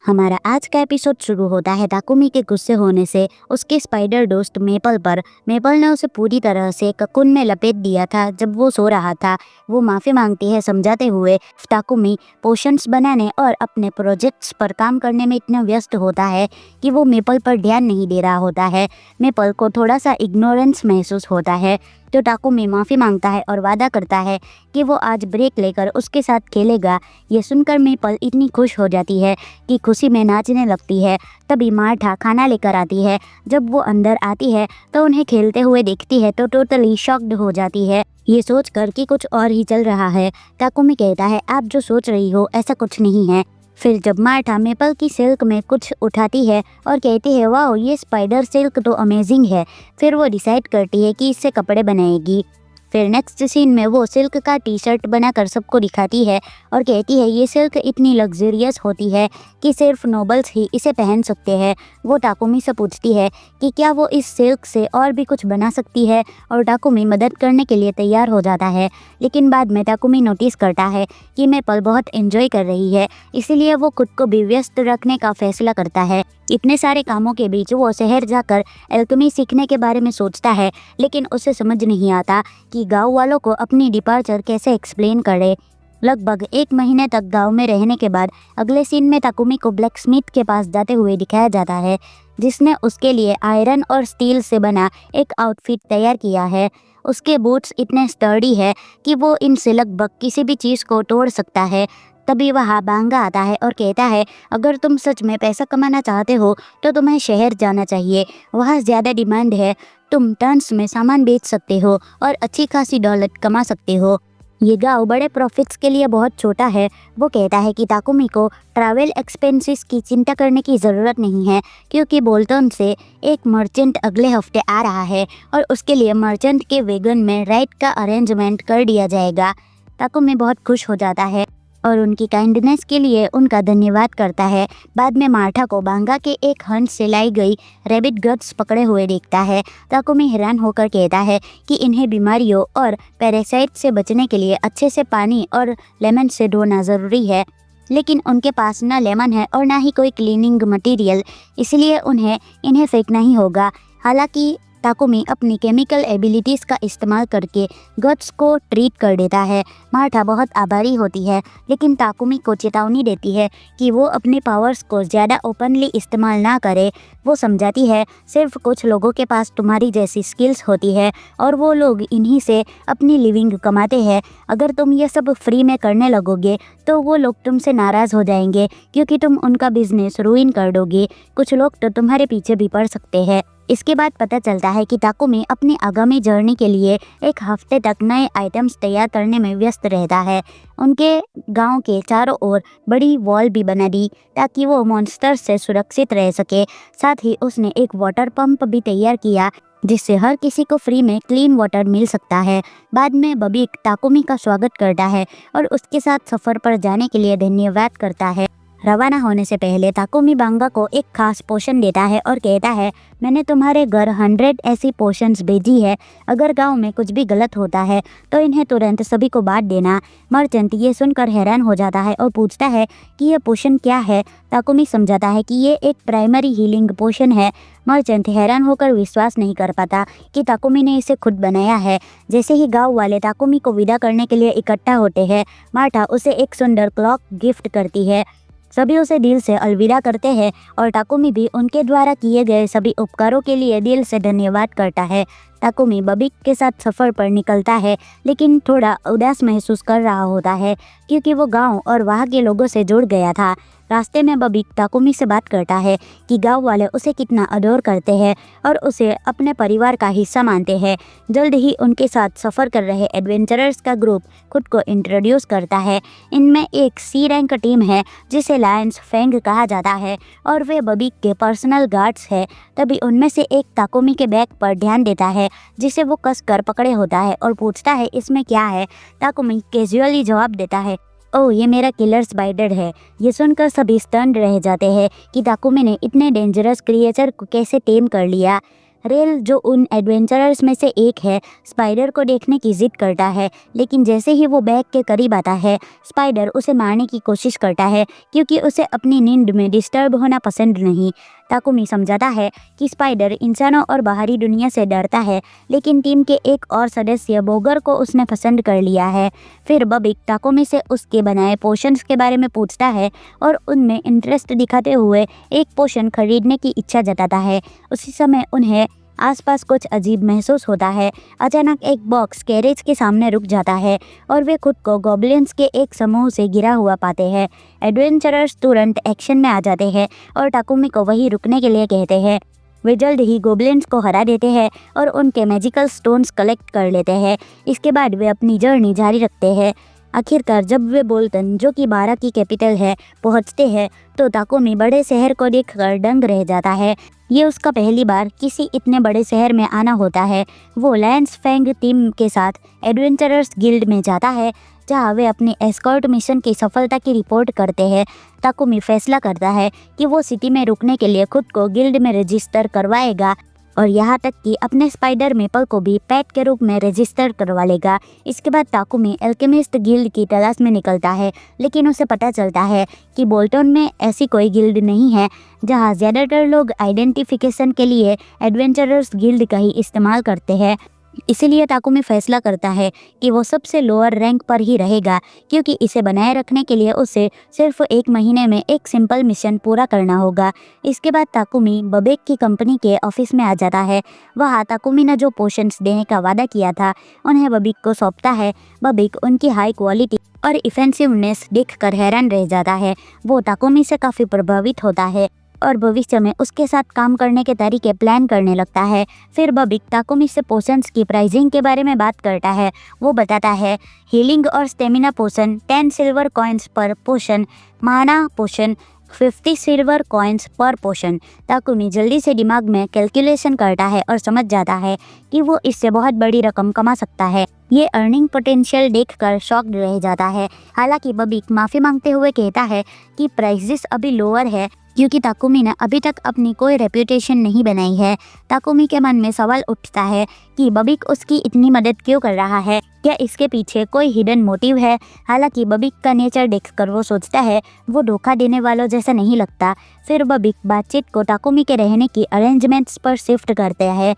हमारा आज का एपिसोड शुरू होता है ताकुमी के गुस्से होने से उसके स्पाइडर दोस्त मेपल पर। मेपल ने उसे पूरी तरह से ककून में लपेट दिया था जब वो सो रहा था। वो माफ़ी मांगती है समझाते हुए ताकुमी पोशंस बनाने और अपने प्रोजेक्ट्स पर काम करने में इतना व्यस्त होता है कि वो मेपल पर ध्यान नहीं दे रहा होता है। मेपल को थोड़ा सा इग्नोरेंस महसूस होता है तो ताकुमी माफ़ी मांगता है और वादा करता है कि वो आज ब्रेक लेकर उसके साथ खेलेगा। ये सुनकर मेपल इतनी खुश हो जाती है कि खुशी में नाचने लगती है। तभी मार्था खाना लेकर आती है। जब वो अंदर आती है तो उन्हें खेलते हुए देखती है तो टोटली शॉक्ड हो जाती है, ये सोचकर कि कुछ और ही चल रहा है। ताकुमी कहता है आप जो सोच रही हो ऐसा कुछ नहीं है। फिर जब मार्था मेपल की सिल्क में कुछ उठाती है और कहती है वाह ये स्पाइडर सिल्क तो अमेजिंग है, फिर वो डिसाइड करती है कि इससे कपड़े बनाएगी। फिर नेक्स्ट सीन में वो सिल्क का टी शर्ट बनाकर सबको दिखाती है और कहती है ये सिल्क इतनी लग्जरियस होती है कि सिर्फ नोबल्स ही इसे पहन सकते हैं। वो ताकुमी से पूछती है कि क्या वो इस सिल्क से और भी कुछ बना सकती है और ताकुमी मदद करने के लिए तैयार हो जाता है। लेकिन बाद में ताकुमी नोटिस करता है कि मेपल बहुत एंजॉय कर रही है, इसीलिए वो खुद को भी व्यस्त रखने का फैसला करता है। इतने सारे कामों के बीच वो शहर जाकर एल्केमी सीखने के बारे में सोचता है, लेकिन उसे समझ नहीं आता कि गांव वालों को अपनी डिपार्चर कैसे एक्सप्लेन करे। लगभग 1 महीने तक गांव में रहने के बाद अगले सीन में ताकुमी को ब्लैक स्मिथ के पास जाते हुए दिखाया जाता है, जिसने उसके लिए आयरन और स्टील से बना एक आउटफिट तैयार किया है। उसके बूट्स इतने स्टर्डी है कि वो इनसे लगभग किसी भी चीज़ को तोड़ सकता है। तभी वहाँ बांगा आता है और कहता है अगर तुम सच में पैसा कमाना चाहते हो तो तुम्हें शहर जाना चाहिए, वहाँ ज़्यादा डिमांड है, तुम टन्स में सामान बेच सकते हो और अच्छी खासी दौलत कमा सकते हो। ये गांव बड़े प्रॉफिट्स के लिए बहुत छोटा है। वो कहता है कि ताकुमी को ट्रैवल एक्सपेंसेस की चिंता करने की ज़रूरत नहीं है क्योंकि बोल्टन से एक मर्चेंट अगले हफ्ते आ रहा है और उसके लिए मर्चेंट के वेगन में राइड का अरेंजमेंट कर दिया जाएगा। ताकुमी बहुत खुश हो जाता है और उनकी काइंडनेस के लिए उनका धन्यवाद करता है। बाद में मार्था को बांगा के एक हंट से लाई गई रैबिट गट्स पकड़े हुए देखता है। ताकुमी हैरान होकर कहता है कि इन्हें बीमारियों और पैरासाइट से बचने के लिए अच्छे से पानी और लेमन से धोना ज़रूरी है, लेकिन उनके पास ना लेमन है और ना ही कोई क्लीनिंग मटेरियल, इसलिए उन्हें इन्हें फेंकना ही होगा। हालांकि ताकुमी अपनी केमिकल एबिलिटीज़ का इस्तेमाल करके गट्स को ट्रीट कर देता है। मार्था बहुत आभारी होती है, लेकिन ताकुमी को चेतावनी देती है कि वो अपने पावर्स को ज़्यादा ओपनली इस्तेमाल ना करे। वो समझाती है सिर्फ कुछ लोगों के पास तुम्हारी जैसी स्किल्स होती है और वो लोग इन्हीं से अपनी लिविंग कमाते हैं। अगर तुम ये सब फ्री में करने लगोगे तो वो लोग तुमसे नाराज़ हो जाएंगे क्योंकि तुम उनका बिजनेस रुइन कर दोगे। कुछ लोग तो तुम्हारे पीछे भी पड़ सकते हैं। इसके बाद पता चलता है कि ताकुमी अपनी आगामी जर्नी के लिए 1 हफ्ते तक नए आइटम्स तैयार करने में व्यस्त रहता है। उनके गांव के चारों ओर बड़ी वॉल भी बना दी ताकि वो मॉन्स्टर से सुरक्षित रह सके। साथ ही उसने एक वाटर पंप भी तैयार किया जिससे हर किसी को फ्री में क्लीन वाटर मिल सकता है। बाद में बबीक ताकुमी का स्वागत करता है और उसके साथ सफ़र पर जाने के लिए धन्यवाद करता है। रवाना होने से पहले ताकुमी बांगा को एक खास पोशन देता है और कहता है मैंने तुम्हारे घर 100 ऐसी पोशंस भेजी है, अगर गांव में कुछ भी गलत होता है तो इन्हें तुरंत सभी को बांट देना। मर्चेंट ये सुनकर हैरान हो जाता है और पूछता है कि यह पोशन क्या है। ताकुमी समझाता है कि ये एक प्राइमरी हीलिंग पोशन है। मर्चेंट हैरान होकर विश्वास नहीं कर पाता कि ताकुमी ने इसे खुद बनाया है। जैसे ही गाँव वाले ताकुमी को विदा करने के लिए इकट्ठा होते हैं, मार्था उसे एक सुंदर क्लॉक गिफ्ट करती है। सभी उसे दिल से अलविदा करते हैं और ताकुमी भी उनके द्वारा किए गए सभी उपकारों के लिए दिल से धन्यवाद करता है। ताकुमी बबीक के साथ सफ़र पर निकलता है, लेकिन थोड़ा उदास महसूस कर रहा होता है क्योंकि वो गांव और वहाँ के लोगों से जुड़ गया था। रास्ते में बबीक ताकुमी से बात करता है कि गांव वाले उसे कितना अडोर करते हैं और उसे अपने परिवार का हिस्सा मानते हैं। जल्द ही उनके साथ सफ़र कर रहे एडवेंचरर्स का ग्रुप खुद को इंट्रोड्यूस करता है। इनमें एक सी रैंक टीम है जिसे लायंस फैंग कहा जाता है और वे बबीक के पर्सनल गार्ड्स हैं। तभी उनमें से एक ताकुमी के बैग पर ध्यान देता है जिसे वो कस कर पकड़े होता है और पूछता है इसमें क्या है। ताकुमी कैजुअली जवाब देता है ओह ये मेरा किलर स्पाइडर है। ये सुनकर सभी स्टन्ड रह जाते हैं कि ताकुमी ने इतने डेंजरस क्रिएचर को कैसे टेम कर लिया। रेल, जो उन एडवेंचरर्स में से एक है, स्पाइडर को देखने की जिद करता है, लेकिन जैसे ही वो बैग के करीब आता है, स्पाइडर उसे मारने की कोशिश करता है क्योंकि उसे अपनी नींद में डिस्टर्ब होना पसंद नहीं। ताकुमी समझाता है कि स्पाइडर इंसानों और बाहरी दुनिया से डरता है, लेकिन टीम के एक और सदस्य बोगर को उसने पसंद कर लिया है। फिर बबिक ताकुमी से उसके बनाए पोशंस के बारे में पूछता है और उनमें इंटरेस्ट दिखाते हुए एक पोशन खरीदने की इच्छा जताता है। उसी समय उन्हें आसपास कुछ अजीब महसूस होता है। अचानक एक बॉक्स कैरेज के सामने रुक जाता है और वे खुद को गॉब्लिन्स के एक समूह से घिरा हुआ पाते हैं। एडवेंचरर्स तुरंत एक्शन में आ जाते हैं और ताकुमी को वहीं रुकने के लिए कहते हैं। वे जल्द ही गोब्लिन्स को हरा देते हैं और उनके मैजिकल स्टोन्स कलेक्ट कर लेते हैं। इसके बाद वे अपनी जर्नी जारी रखते हैं। आखिरकार जब वे बोल्टन, जो कि बारा की कैपिटल है, पहुंचते हैं तो ताकुमी बड़े शहर को देखकर दंग रह जाता है। ये उसका पहली बार किसी इतने बड़े शहर में आना होता है। वो लायंस फैंग टीम के साथ एडवेंचरर्स गिल्ड में जाता है, जहाँ वे अपनी एस्कॉर्ट मिशन की सफलता की रिपोर्ट करते हैं। ताकुमी फैसला करता है कि वो सिटी में रुकने के लिए खुद को गिल्ड में रजिस्टर करवाएगा और यहाँ तक कि अपने स्पाइडर मेपल को भी पेट के रूप में रजिस्टर करवा लेगा। इसके बाद ताकुमी एल्केमिस्ट गिल्ड की तलाश में निकलता है, लेकिन उसे पता चलता है कि बोल्टन में ऐसी कोई गिल्ड नहीं है। जहाँ ज़्यादातर लोग आइडेंटिफिकेशन के लिए एडवेंचरर्स गिल्ड का ही इस्तेमाल करते हैं। इसीलिए ताकुमी फैसला करता है कि वो सबसे लोअर रैंक पर ही रहेगा, क्योंकि इसे बनाए रखने के लिए उसे सिर्फ 1 महीने में एक सिंपल मिशन पूरा करना होगा। इसके बाद ताकुमी बबेक की कंपनी के ऑफिस में आ जाता है। वहाँ ताकुमी ने जो पोशंस देने का वादा किया था उन्हें बबेक को सौंपता है। बबेक उनकी हाई क्वालिटी और इफेंसिवनेस देखकर हैरान रह जाता है। वो ताकुमी से काफ़ी प्रभावित होता है और भविष्य में उसके साथ काम करने के तरीके प्लान करने लगता है। फिर बबिक ताकुमी से पोशंस की प्राइसिंग के बारे में बात करता है। वो बताता है हीलिंग और स्टेमिना पोशन 10 सिल्वर कॉइन्स पर पोशन, माना पोशन 50 सिल्वर कॉइन्स पर पोशन। ताकुमी जल्दी से दिमाग में कैलकुलेशन करता है और समझ जाता है कि वो इससे बहुत बड़ी रकम कमा सकता है। ये अर्निंग पोटेंशियल देखकर शॉक्ड रह जाता है। हालांकि बबिक माफ़ी मांगते हुए कहता है कि प्राइसेस अभी लोअर है क्योंकि ताकुमी ने अभी तक अपनी कोई रेप्यूटेशन नहीं बनाई है। ताकुमी के मन में सवाल उठता है कि बबिक उसकी इतनी मदद क्यों कर रहा है, क्या इसके पीछे कोई हिडन मोटिव है। हालांकि बबिक का नेचर देखकर वो सोचता है वो धोखा देने वालों जैसा नहीं लगता। फिर बबिक बातचीत को ताकुमी के रहने की अरेंजमेंट्स पर शिफ्ट करते हैं।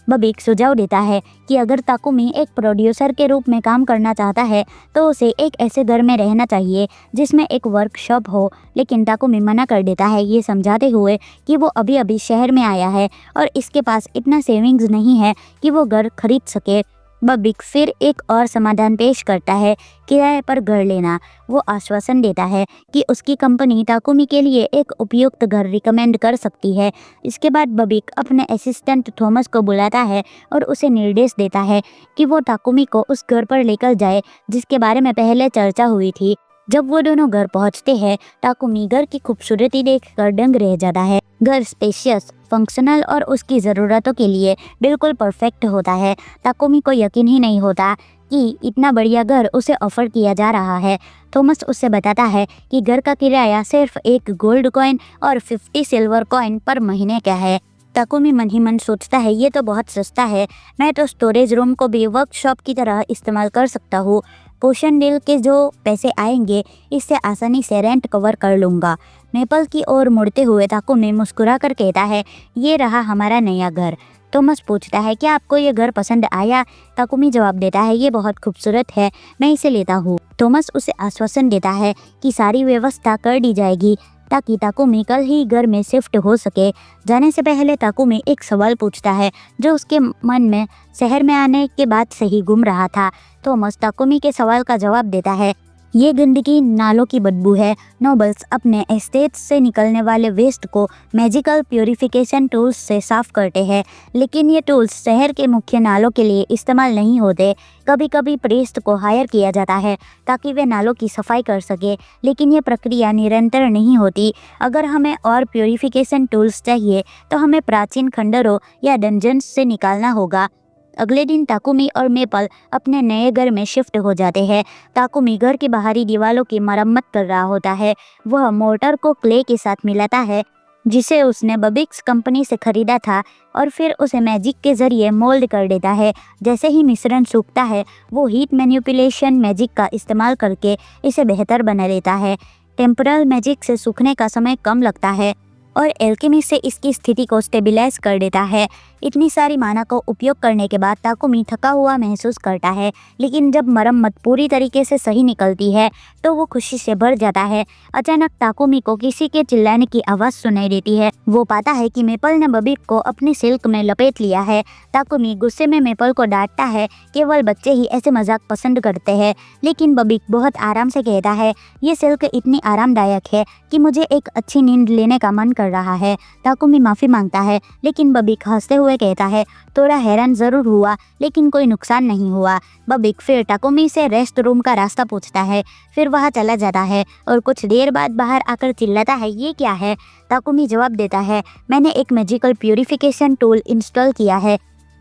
बबिक सुझाव देता है कि अगर ताकुमी एक प्रोड्यूसर के रूप में काम करना चाहता है तो उसे एक ऐसे घर में रहना चाहिए जिसमें एक वर्कशॉप हो, लेकिन ताकुमी मना कर देता है, ये समझाते हुए कि वो अभी अभी शहर में आया है और इसके पास इतना सेविंग्स नहीं है कि वो घर खरीद सके। बबिक फिर एक और समाधान पेश करता है, किराए पर घर लेना। वो आश्वासन देता है कि उसकी कंपनी ताकुमी के लिए एक उपयुक्त घर रिकमेंड कर सकती है। इसके बाद बबिक अपने असिस्टेंट थॉमस को बुलाता है और उसे निर्देश देता है कि वो ताकुमी को उस घर पर लेकर जाए जिसके बारे में पहले चर्चा हुई थी। जब वो दोनों घर पहुंचते हैं, ताकुमी घर की खूबसूरती देखकर दंग रह जाता है। घर स्पेशियस, फंक्शनल और उसकी ज़रूरतों के लिए बिल्कुल परफेक्ट होता है। ताकुमी को यकीन ही नहीं होता कि इतना बढ़िया घर उसे ऑफर किया जा रहा है। थॉमस उससे बताता है कि घर का किराया सिर्फ 1 गोल्ड कॉइन और 50 सिल्वर कॉइन पर महीने का है। ताकुमी मन ही मन सोचता है ये तो बहुत सस्ता है, मैं तो स्टोरेज रूम को भी वर्कशॉप की तरह इस्तेमाल कर सकता हूँ। पोशन डील के जो पैसे आएंगे इससे आसानी से रेंट कवर कर लूँगा। मेपल की ओर मुड़ते हुए ताकुमी मुस्कुरा कर कहता है, ये रहा हमारा नया घर। थॉमस पूछता है, क्या आपको ये घर पसंद आया? ताकुमी जवाब देता है, ये बहुत खूबसूरत है, मैं इसे लेता हूँ। थॉमस उसे आश्वासन देता है कि सारी व्यवस्था कर दी जाएगी ताकि ताकुमी कल ही घर में शिफ्ट हो सके। जाने से पहले ताकुमी एक सवाल पूछता है जो उसके मन में शहर में आने के बाद से ही घूम रहा था। थॉमस ताकुमी के सवाल का जवाब देता है, ये गंदगी नालों की बदबू है। नोबल्स अपने एस्टेट से निकलने वाले वेस्ट को मैजिकल प्योरीफिकेशन टूल्स से साफ करते हैं, लेकिन ये टूल्स शहर के मुख्य नालों के लिए इस्तेमाल नहीं होते। कभी कभी प्रीस्ट को हायर किया जाता है ताकि वे नालों की सफाई कर सके, लेकिन ये प्रक्रिया निरंतर नहीं होती। अगर हमें और प्योरीफिकेशन टूल्स चाहिए तो हमें प्राचीन खंडरों या डंजन्स से निकालना होगा। अगले दिन ताकुमी और मेपल अपने नए घर में शिफ्ट हो जाते हैं। ताकुमी घर की बाहरी दीवारों की मरम्मत कर रहा होता है। वह मोर्टार को क्ले के साथ मिलाता है जिसे उसने बबिक्स कंपनी से खरीदा था और फिर उसे मैजिक के ज़रिए मोल्ड कर देता है। जैसे ही मिश्रण सूखता है वो हीट मैनिपुलेशन मैजिक का इस्तेमाल करके इसे बेहतर बना लेता है। टेम्परल मैजिक से सूखने का समय कम लगता है और एल्केमी से इसकी स्थिति को स्टेबिलाइज कर देता है। इतनी सारी माना को उपयोग करने के बाद ताकुमी थका हुआ महसूस करता है, लेकिन जब मरम्मत पूरी तरीके से सही निकलती है तो वो खुशी से भर जाता है। अचानक ताकुमी को किसी के चिल्लाने की आवाज़ सुनाई देती है। वो पाता है कि मेपल ने बबिक को अपनी सिल्क में लपेट लिया है। ताकुमी गुस्से में मेपल को डांटता है, केवल बच्चे ही ऐसे मजाक पसंद करते हैं। लेकिन बबिक बहुत आराम से कहता है, ये सिल्क इतनी आरामदायक है कि मुझे एक अच्छी नींद लेने का मन कर रहा है। ताकुमी माफ़ी मांगता है, लेकिन बबिक हंसते हुए कहता है, थोड़ा हैरान ज़रूर हुआ लेकिन कोई नुकसान नहीं हुआ। बबिक फिर ताकुमी से रेस्ट रूम का रास्ता पूछता है, फिर वहाँ चला जाता है और कुछ देर बाद बाहर आकर चिल्लाता है, ये क्या है? ताकुमी जवाब देता है, मैंने एक मैजिकल प्यूरिफिकेशन टूल इंस्टॉल किया है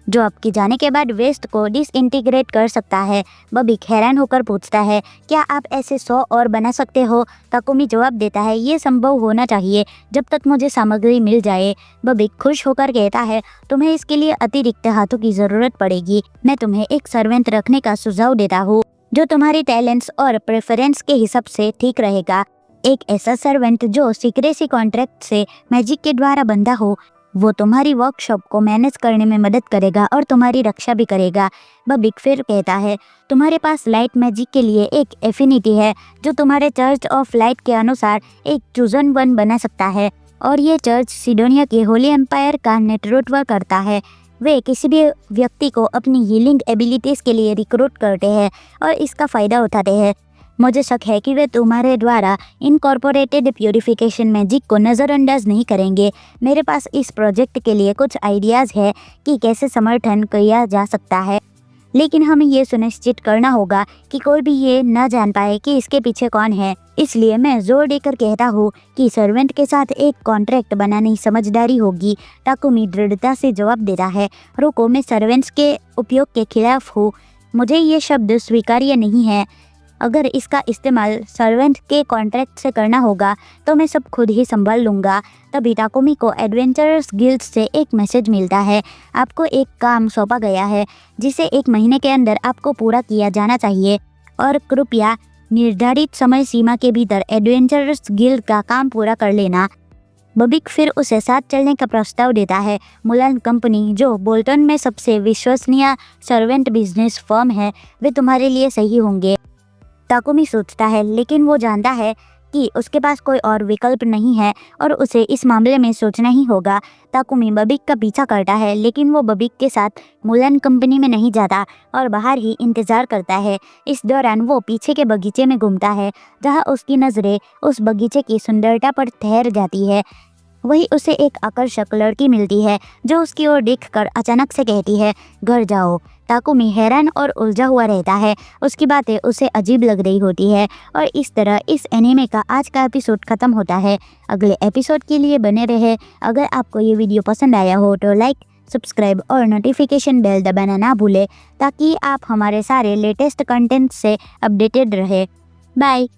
जो आपके जाने के बाद वेस्ट को डिसइंटीग्रेट कर सकता है। बबिक हैरान होकर पूछता है, क्या आप ऐसे 100 और बना सकते हो? ताकुमी जवाब देता है, ये संभव होना चाहिए जब तक मुझे सामग्री मिल जाए। बबिक खुश होकर कहता है, तुम्हें इसके लिए अतिरिक्त हाथों की ज़रूरत पड़ेगी। मैं तुम्हें एक सर्वेंट रखने का सुझाव देता हूँ जो तुम्हारी टैलेंट्स और प्रेफरेंस के हिसाब से ठीक रहेगा। एक ऐसा सर्वेंट जो सीक्रेसी कॉन्ट्रैक्ट से मैजिक के द्वारा बंधा हो। वो तुम्हारी वर्कशॉप को मैनेज करने में मदद करेगा और तुम्हारी रक्षा भी करेगा। बबिक फिर कहता है, तुम्हारे पास लाइट मैजिक के लिए एक एफिनिटी है जो तुम्हारे चर्च ऑफ लाइट के अनुसार एक चूजन वन बना सकता है और ये चर्च सिडोनिया के होली एम्पायर का नेतृत्व करता है। वे किसी भी व्यक्ति को अपनी हीलिंग एबिलिटीज़ के लिए रिक्रूट करते हैं और इसका फ़ायदा उठाते हैं। मुझे शक है कि वे तुम्हारे द्वारा इनकॉर्पोरेटेड प्यूरिफिकेशन मैजिक को नज़रअंदाज नहीं करेंगे। मेरे पास इस प्रोजेक्ट के लिए कुछ आइडियाज़ है कि कैसे समर्थन किया जा सकता है, लेकिन हमें ये सुनिश्चित करना होगा कि कोई भी ये न जान पाए कि इसके पीछे कौन है। इसलिए मैं जोर देकर कहता हूँ कि सर्वेंट के साथ एक कॉन्ट्रैक्ट बनानी समझदारी होगी। ताकुमी दृढ़ता से जवाब देता है, रुको, मैं सर्वेंट्स के उपयोग के खिलाफ हूँ। मुझे ये शब्द स्वीकार्य नहीं है। अगर इसका इस्तेमाल सर्वेंट के कॉन्ट्रैक्ट से करना होगा तो मैं सब खुद ही संभाल लूँगा। तभी ताकुमी को एडवेंचरर्स गिल्ड से एक मैसेज मिलता है, आपको एक काम सौंपा गया है जिसे 1 महीने के अंदर आपको पूरा किया जाना चाहिए और कृपया निर्धारित समय सीमा के भीतर एडवेंचरर्स गिल्ड का काम पूरा कर लेना। बबिक फिर उसे साथ चलने का प्रस्ताव देता है। मुलान कंपनी, जो बोल्टन में सबसे विश्वसनीय सर्वेंट बिजनेस फर्म है, वे तुम्हारे लिए सही होंगे। ताकुमी सोचता है, लेकिन वो जानता है कि उसके पास कोई और विकल्प नहीं है और उसे इस मामले में सोचना ही होगा। ताकुमी बबिक का पीछा करता है, लेकिन वो बबिक के साथ मुलान कंपनी में नहीं जाता और बाहर ही इंतज़ार करता है। इस दौरान वो पीछे के बगीचे में घूमता है, जहाँ उसकी नज़रें उस बगीचे की सुंदरता पर ठहर जाती है। वही उसे एक आकर्षक लड़की मिलती है जो उसकी ओर देखकर अचानक से कहती है, घर जाओ। ताकुमी हैरान और उलझा हुआ रहता है, उसकी बातें उसे अजीब लग रही होती है और इस तरह इस एनीमे का आज का एपिसोड खत्म होता है। अगले एपिसोड के लिए बने रहे। अगर आपको ये वीडियो पसंद आया हो तो लाइक, सब्सक्राइब और नोटिफिकेशन बेल दबाना ना भूलें ताकि आप हमारे सारे लेटेस्ट कंटेंट से अपडेटेड रहे। बाय।